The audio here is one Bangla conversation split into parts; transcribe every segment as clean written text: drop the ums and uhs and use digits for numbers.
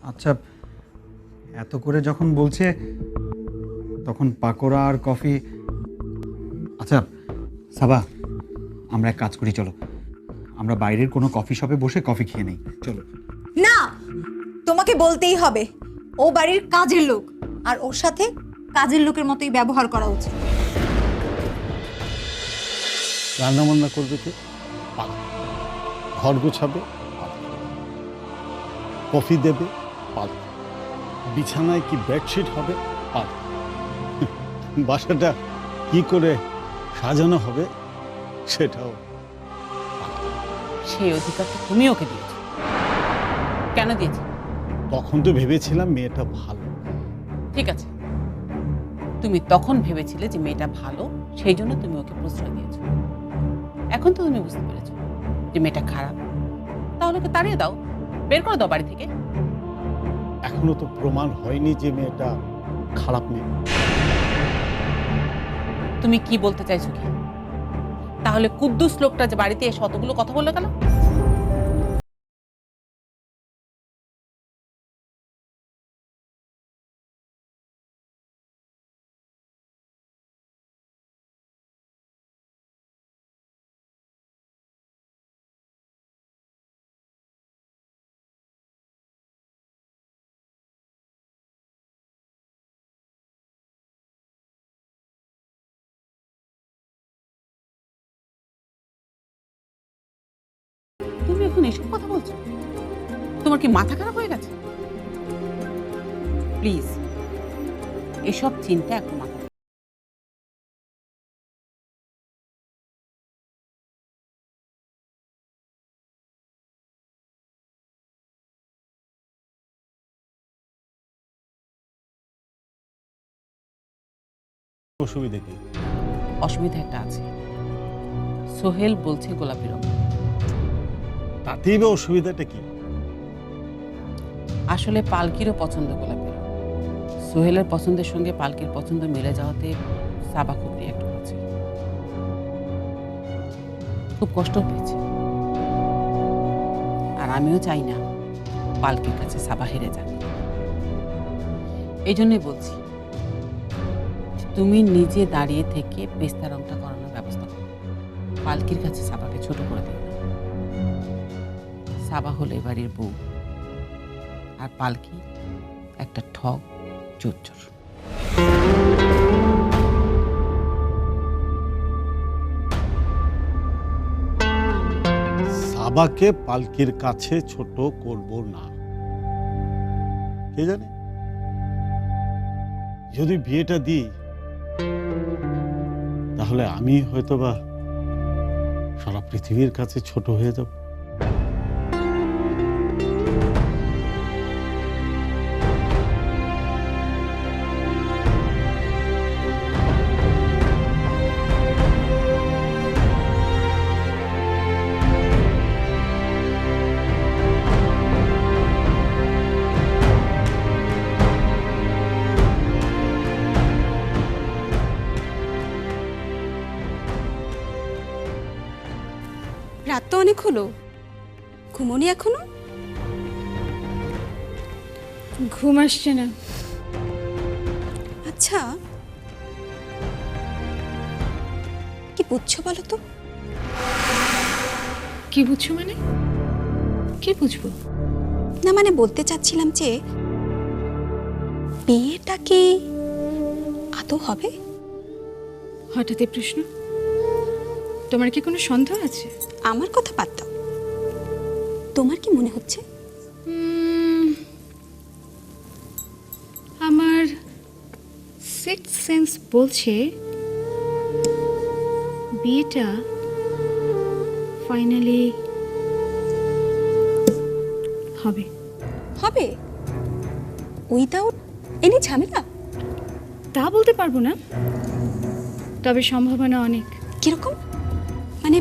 আচ্ছা, এত করে যখন বলছে তখন পাকোড়া আর কফি। আচ্ছা সাবা, আমরা এক কাজ করি, চলো আমরা বাইরের কোনো কফি শপে বসে কফি খেয়ে নেই, চলো। না, তোমাকে বলতেই হবে, ও বাড়ির কাজের লোক, আর ওর সাথে কাজের লোকের মতোই ব্যবহার করা উচিত। রান্না বান্না করবে কে? পালকি। ঘর গোছাবে? পালকি। কফি দেবে? পালকি। বিছানায় কি বেডশিট হবে? পালকি। বাসাটা কি করে সাজানো হবে সেটাও পালকি। সেই অধিকারটা তুমি ওকে দিয়েছো। কেন দিয়েছো? তখন তো ভেবেছিলাম মেয়েটা ভালো। ঠিক আছে, তুমি তখন ভেবেছিলে যে মেয়েটা ভালো, সেই জন্য তুমি ওকে প্রশ্রয় দিয়েছো। এখন তো তুমি বুঝতে পেরেছো যে মেয়েটা খারাপ, তাহলে ওকে তাড়িয়ে দাও, বের করে দাও বাড়ি থেকে। এখনো তো প্রমাণ হয়নি যে মেয়েটা খারাপ মেয়ে। তুমি কি বলতে চাইছো কি? তাহলে কুদ্দুস লোকটা যে বাড়িতে এসে অতগুলো কথা বলে গেল? তুমি এখন এসব কথা বলছো? তোমার কি মাথা খারাপ হয়ে গেছে? প্লিজ, এসব চিন্তা এখন মাথা। অসুবিধা কি? অসুবিধা একটা আছে। সোহেল বলছে গোলাপি রং। তাতেই বা অসুবিধাটা কি? আসলে পালকিরও পছন্দ গোলাপি রং। সোহেলের পছন্দের সঙ্গে পালকির পছন্দ মিলে যাওয়াতে সাবা খুব রিয়াক্ট করেছে, খুব কষ্ট পেয়েছে। আর আমিও চাই না পালকির কাছে সাবা হেরে যাক। এই জন্যই বলছি, তুমি নিজে দাঁড়িয়ে থেকে পেস্তা রংটা করানোর ব্যবস্থা করো। পালকির কাছে সাবাকে ছোট করে দিও না। সাবা হলো এবাড়ির বউ, আর পালকি একটা ঠক চোর। সাবাকে পালকির কাছে ছোট করব না। কে জানে, যদি বিয়েটা দিই তাহলে আমি হয়তোবা সারা পৃথিবীর কাছে ছোট হয়ে যাব। রাত তো অনেক হলো, ঘুমোনি এখনো? ঘুম আসছে না। আচ্ছা, কি বুঝছো বলো তো? কি বুঝছো মানে? কি বুঝবো? না মানে বলতে চাচ্ছিলাম যে বিয়েটা কি আদৌ হবে? হঠাৎ এই প্রশ্ন? তোমার কি কোনো সন্দেহ আছে? আমার কথা বাদ দাও, তোমার কি মনে হচ্ছে? আমার সিক্স সেন্স বলছে বিয়েটা ফাইনালি হবে। হবে উইদাউট এনি ঝামেলা? তা বলতে পারবো না, তবে সম্ভাবনা অনেক। কিরকম মানে,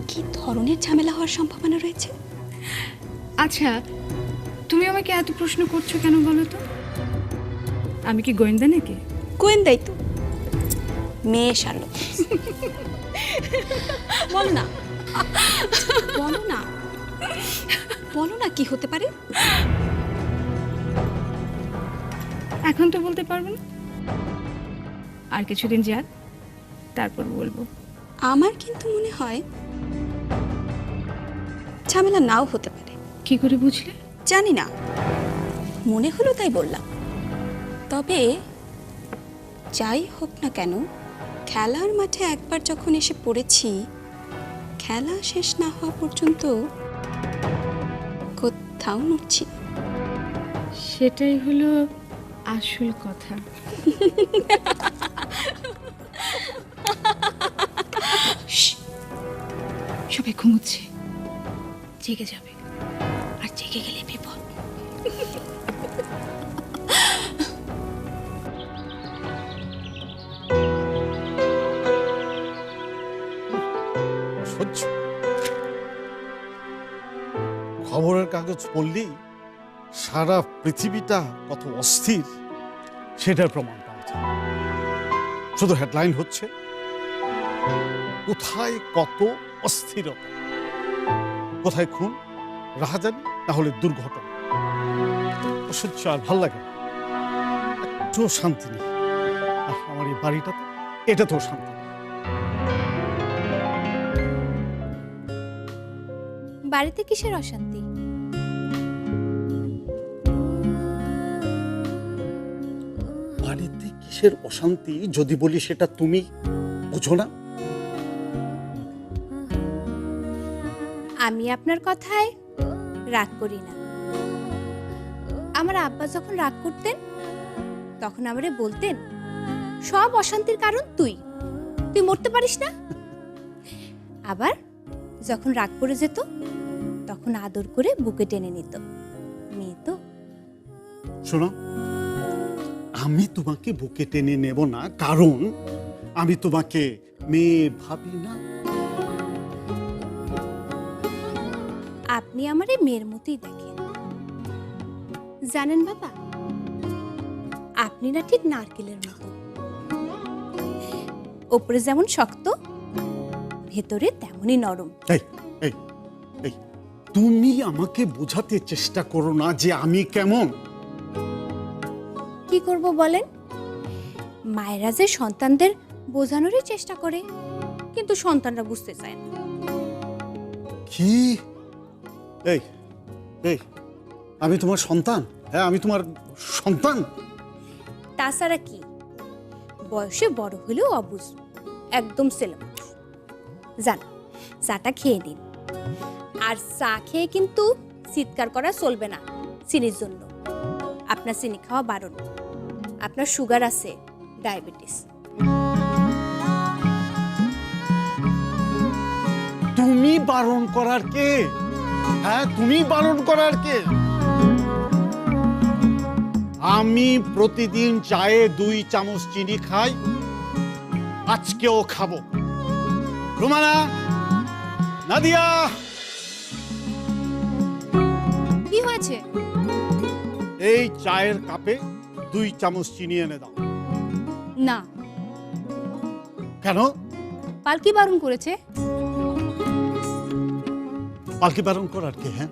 কি ধরনের ঝামেলা হওয়ার সম্ভাবনা রয়েছে? আচ্ছা, তুমি আমাকে এত প্রশ্ন করছো কেন বলো তো? আমি কি গোয়েন্দা নাকি? গোয়েন্দাই তো, মেয়ে শার্লক। বল না। বলো না, বলো না কি হতে পারে। এখন তো বলতে পারবো না, আর কিছুদিন যাক, তারপর বলবো। আমার কিন্তু মনে হয় ঝামেলা নাও হতে পারে। কি করে বুঝলে? জানি না, মনে হলো তাই বললাম। তবে যাই হোক না কেন, খেলার মাঠে একবার যখন এসে পড়েছি, খেলা শেষ না হওয়া পর্যন্ত কোথাও নড়ছি না। সেটাই হলো আসল কথা। সবাই ঘুমোচ্ছে, জেগে যাবে, আর জেগে গেলে বিপদ। সহ্য। খবরের কাগজ পড়লি সারা পৃথিবীটা কত অস্থির সেটার প্রমাণ পাওয়া যায়। শুধু হেডলাইন হচ্ছে কোথায় কত অস্থিরতা, কোথায় খুন, রাহাজানি, না হলে দুর্ঘটনা। অসহ্য, আর ভাল লাগে না। একটু শান্তি নেই। আর আমার এই বাড়িটাতে এটাতেও শান্তি নেই। বাড়িতে কিসের অশান্তি? বাড়িতে কিসের অশান্তি যদি বলি সেটা তুমি বুঝো না? আমি আপনার কথায় রাগ করি না। আমার আব্বা যখন রাগ করতেন তখন আমারে বলতেন, সব অশান্তির কারণ তুই মরতে পারিস না। আবার যখন রাগ করে যেত তখন আদর করে বুকে টেনে নিত। মেয়ে তো। শোনো, আমি তোমাকে বুকে টেনে নেব না, কারণ আমি তোমাকে মেয়ে ভাবি না। আপনি আমারে মেয়ের মতোই দেখেন। জানেন বাবা, আপনি না ঠিক নারকেলের মতো, ওপরে যেমন শক্ত ভেতরে তেমনই নরম। এই এই এই তুমি আমাকে বোঝাতে চেষ্টা করো না যে আমি কেমন। কি করব বলেন? মায়েরা যে সন্তানদের বোঝানোরই চেষ্টা করে, কিন্তু সন্তানরা বুঝতে চায় না। কি? এই এই আমি তোমার সন্তান? হ্যাঁ, আমি তোমার সন্তান। তাছাড়া কি, বয়সে বড় হলেও অবুঝ, একদম ছেলে মানুষ। যান, চাটা খেয়ে নিন। আর চা খেয়ে কিন্তু চিৎকার করা চলবে না চিনির জন্য। আপনার চিনি খাওয়া বারণ। আপনার সুগার আছে, ডায়াবেটিস। তুমি বারণ করার কে? হ্যাঁ, তুমি বারণ করার কে? আমি প্রতিদিন চায়ে 2 চামচ চিনি খাই, আজকেও খাবো। রুমানা, নাদিয়া, কি হয়েছে? এই চায়ের কাপে 2 চামচ চিনি এনে দাও। না, কেন? পালকি বারণ করেছে। পালকি বারণ করার কে? হ্যাঁ,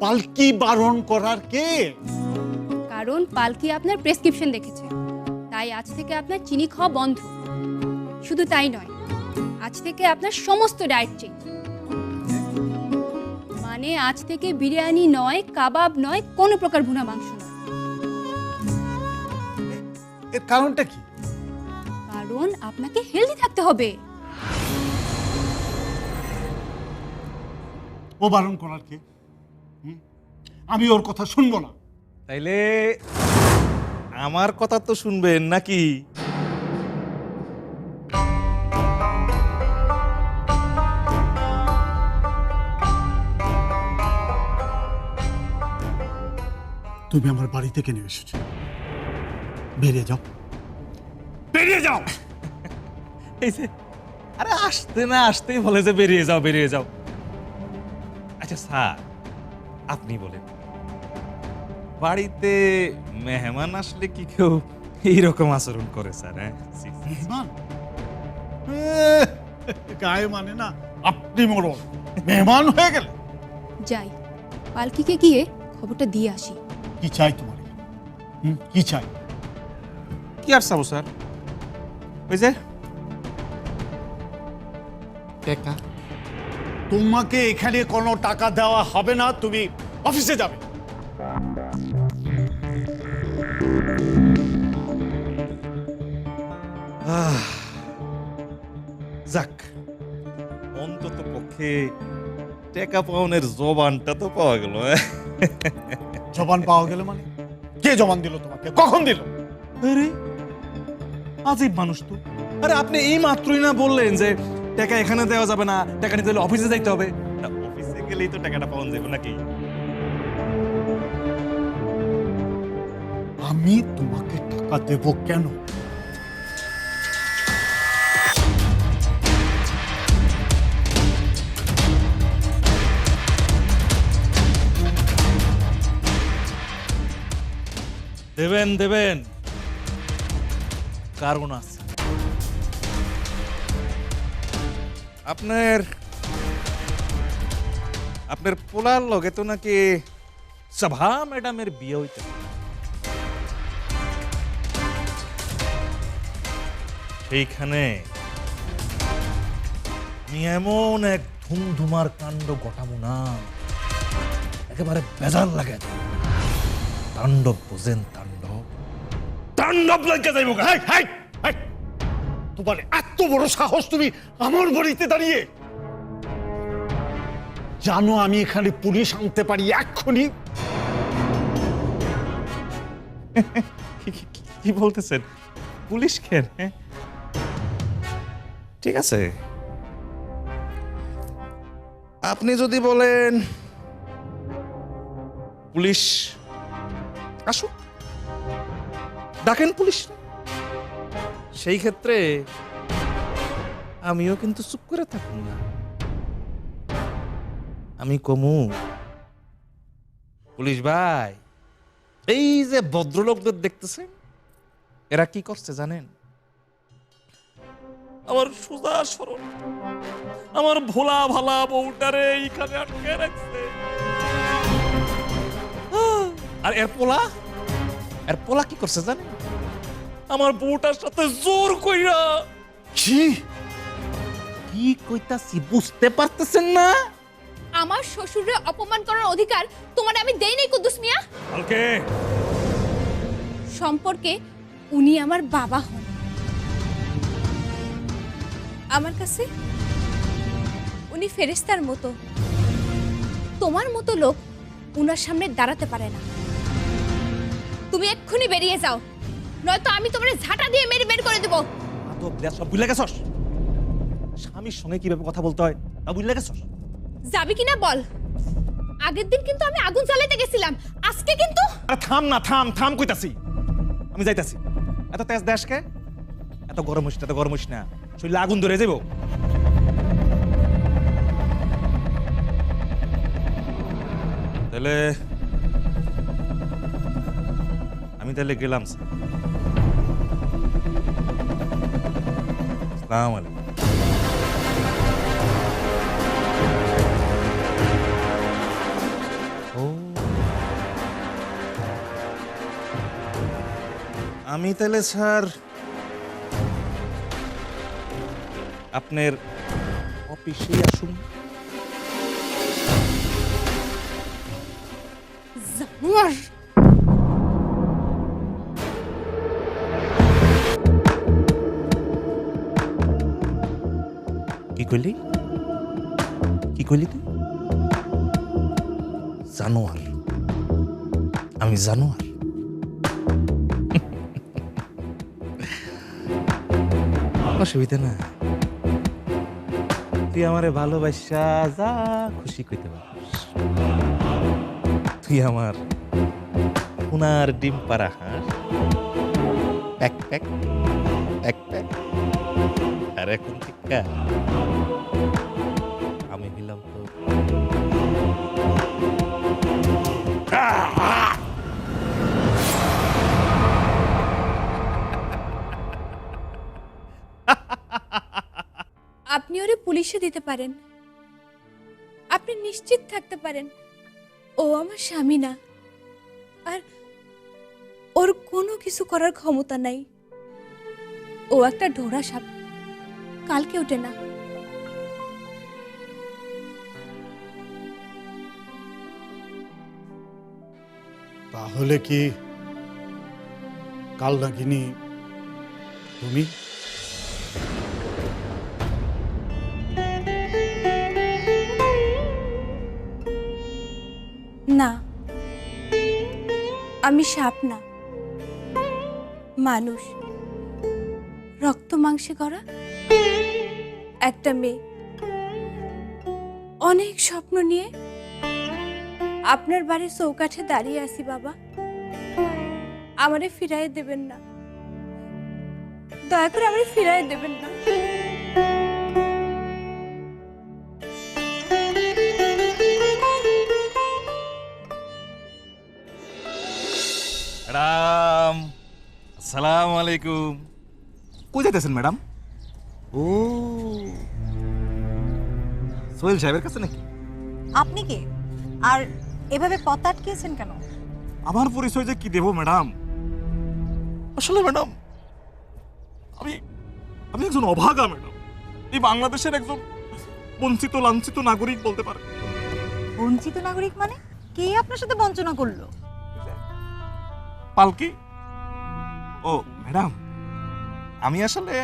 পালকি বারণ করার কে? কারণ পালকি আপনার প্রেসক্রিপশন দেখেছে, তাই আজ থেকে আপনার চিনি খাওয়া বন্ধ। শুধু তাই নয়, আজ থেকে আপনার সমস্ত ডায়েট চেঞ্জ। মানে আজ থেকে বিরিয়ানি নয়, কাবাব নয়, কোনো প্রকার ভুনা মাংস নয়। এর কারণটা কি? কারণ আপনাকে হেলদি থাকতে হবে। ও বারণ করার কে? আমি ওর কথা শুনবো না। তাইলে আমার কথা তো শুনবেন নাকি? তুমি আমার বাড়িতে কেন এসেছো? বেরিয়ে যাও, বেরিয়ে যাও। এই যে, আরে আসতে না আসতেই বলে যে বেরিয়ে যাও বেরিয়ে যাও। আচ্ছা স্যার, আপনি বলেন, বাড়িতে মেহমান আসলে কি কেউ এইরকম আচরণ করে স্যার? হ্যাঁ, ছি, ছি। মেহমান? গায়ে মানে না, আপনি মরণ মেহমান হয়ে গেলেন। যাই পালকিকে গিয়ে খবরটা দিয়ে আসি। কি চাই তোমার? কি চাই? কি আর চাবো স্যার, ওই যে টাকা। তোমাকে এখানে কোনো টাকা দেওয়া হবে না, তুমি অফিসে যাবে। যাক, অন্তত পক্ষে টাকা পাওনের জবানটা তো পাওয়া গেল। জবান পাওয়া গেল মানে? কে জবান দিল তোমাকে? কখন দিল? আরে আজীব মানুষ তো। আরে আপনি এই মাত্রই না বললেন যে টাকা এখানে দেওয়া যাবে না, টাকা নিতে হলে অফিসে যাইতে হবে। অফিসে গেলেই তো টাকাটা পাওয়া যাবে নাকি? আমি তোমাকে টাকা দেব কেন? দেবেন দেবেন, কারণ আছে। আপনার আপনার পোলার লগে তো নাকি সভা ম্যাডামের বিয়ে হইতে পারে। সেইখানে আমি এমন এক ধুমধুমার কাণ্ড ঘটাবো না, একেবারে বেজার লাগে। তাণ্ডব বোঝেন? তাণ্ডব তাণ্ডব লাগে যাইব। হাই হাই হাই, তোমার এত বড় সাহস, তুমি আমার বাড়িতে দাঁড়িয়ে! জানো আমি এখানে পুলিশ আনতে পারি এক্ষুনি। কি বলতেছেন? পুলিশ কেন? ঠিক আছে, আপনি যদি বলেন পুলিশ আসুক, ডাকেন পুলিশ। সেই ক্ষেত্রে আমিও কিন্তু চুপ করে থাকুন না। আমি কমু, পুলিশ ভাই, এই যে ভদ্রলোকদের দেখতেছেন, এরা কি করছে জানেন? আমার সোজা সরল আমার ভোলা ভালা বউটারে এইখানে আটকে রাখছে। আর এর পোলা কি করছে জানেন? আমার বউটার সাথে জোর কইরা। কি কি কইতাছি বুঝতে পারতেছেন না? আমার শ্বশুরের অপমান করার অধিকার তোমার আমি দেই নাই কুদ্দুস মিয়া। কালকে সম্পর্কে উনি আমার বাবা হন। আমার কাছে উনি ফেরেশতার মতো। তোমার মতো লোক উনার সামনে দাঁড়াতে পারে না। তুমি এক্ষুনি বেরিয়ে যাও, নয়তো আমি তোমার ঝাঁটা দিয়ে মেরে বের করে দেব। আদব দেয়া সব ভুলে গেছস? স্বামীর সঙ্গে কিভাবে কথা বলতে হয় তা ভুলে গেছস? যাবি কিনা বল? আগের দিন কিন্তু আমি আগুন জ্বালাতে গেছিলাম, আজকে কিন্তু। আরে থাম না, থাম কইতাছি। আমি যাইতাছি। এত তেজ দেশকে, এত গরম হইস না, শরীরে আগুন ধরে যাইব। তাহলে আমি গেলাম স্যার। আসসালামু আলাইকুম। আমি তাহলে স্যার আপনার অফিসে আসুন। জানোয়ার! কি কইলি তুই? জানোয়ার? আমি জানোয়ার? অসুবিধা না, তুই আমারে ভালোবাসা যা খুশি কইতে পারিস। তুই আমার সোনার ডিম পাড়া হাঁস। প্যাক প্যাক প্যাক প্যাক। আর এখন টিকা আমি দিলাম তো। আপনি ওরে পুলিশে দিতে পারেন, আপনি নিশ্চিত থাকতে পারেন ও আমার স্বামী না, আর ওর কোনো কিছু করার ক্ষমতা নাই। ও একটা ঢোড়া সাপ, কালকে ওঠে না। তাহলে কি কাল নাগিনী তুমি? না, আমি সাপ না, মানুষ, রক্ত মাংসে করা একটা মেয়ে, অনেক স্বপ্ন নিয়ে আপনার বাড়ির চৌকাঠে দাঁড়িয়ে আছি। বাবা, আমারে ফিরাই দেবেন না, দয়া করে আমারে ফিরাই দেবেন না। ম্যাডাম, আসসালামু আলাইকুম। কই যাইতেছেন ম্যাডাম? ও, সোহেল সাহেবের কাছে নাকি? আপনি কে? আর এভাবে পথ আটকিয়েছেন কেন? আমার পরিচয় যে কি দেব ম্যাডাম? আসলে ম্যাডাম, আমি আমি একজন অভাগা ম্যাডাম, এই বাংলাদেশের একজন বঞ্চিত লাঞ্ছিত নাগরিক বলতে পারে। বঞ্চিত নাগরিক মানে? কে আপনার সাথে বঞ্চনা করলো? পালকি। ও ম্যাডাম, আমি আসলে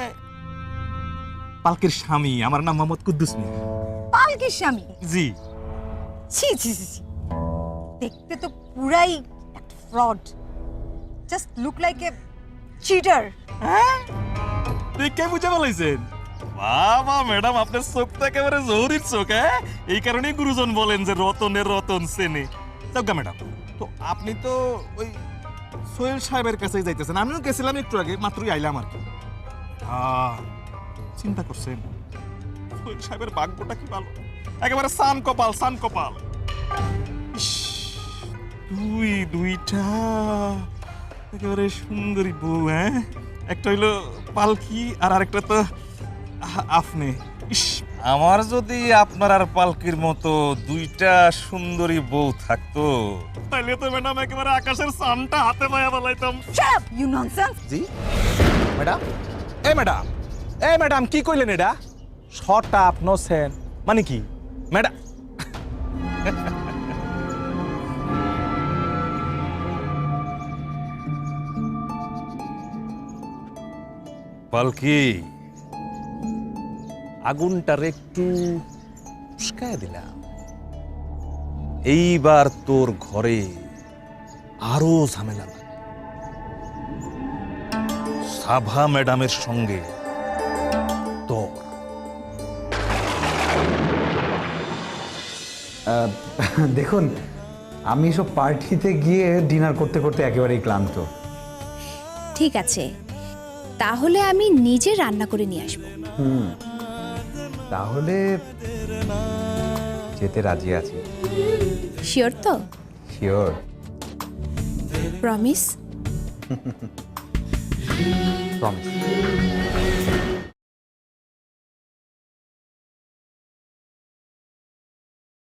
পালকির স্বামী, আমার নাম মোহাম্মদ কুদ্দুস মিয়া। পালকির স্বামী? জি। ছি ছি ছি ছি, দেখতে তো পুরাই একটা fraud. Just look like a cheater. হ্যাঁ, কে বুঝে বলাইছেন? বাবা ম্যাডাম, আপনার চোখটা একেবারে জহুরির চোখ। হ্যাঁ, এই কারণেই গুরুজন বলেন যে রতনের রতন চেনে। যাজ্ঞা ম্যাডাম, তো আপনি তো ওই সোহেল সাহেবের কাছেই যাইতেছেন। আমিও গেছিলাম একটু আগে, মাত্রই আইলাম আর কি। চিন্তা করছেন সোহেল সাহেবের ভাগ্যটা কি ভালো, একেবারে সান কপাল, সান কপাল। ইস, দুইটা একেবারে সুন্দরী বউ। হ্যাঁ, একটা হইলো পালকি আর আরেকটা তো আপনি। ইস, আমার যদি আপনার আর পালকির মতো দুইটা সুন্দরী বউ থাকতো, তাহলে তো ম্যাডাম একেবারে আকাশের সানটা হাতে পায়া বলাইতাম। Shut up, you nonsense. জি ম্যাডাম, ম্যাডাম, ম্যাডাম কি কইলেন এটা? শট আপ নো সেন মানে কি ম্যাডাম? পালকি, আগুনটার একটু উস্কায় দিলাম। এইবার তোর ঘরে আরো ঝামেলা না। সাভা ম্যাডামের সঙ্গে তোর দেখুন, আমি সব পার্টিতে গিয়ে ডিনার করতে করতে একেবারেই ক্লান্ত। ঠিক আছে, তাহলে আমি নিজে রান্না করে নিয়ে আসবো। তাহলে যেতে রাজি আছি। শিওর তো? শিওর। প্রমিস? প্রমিস।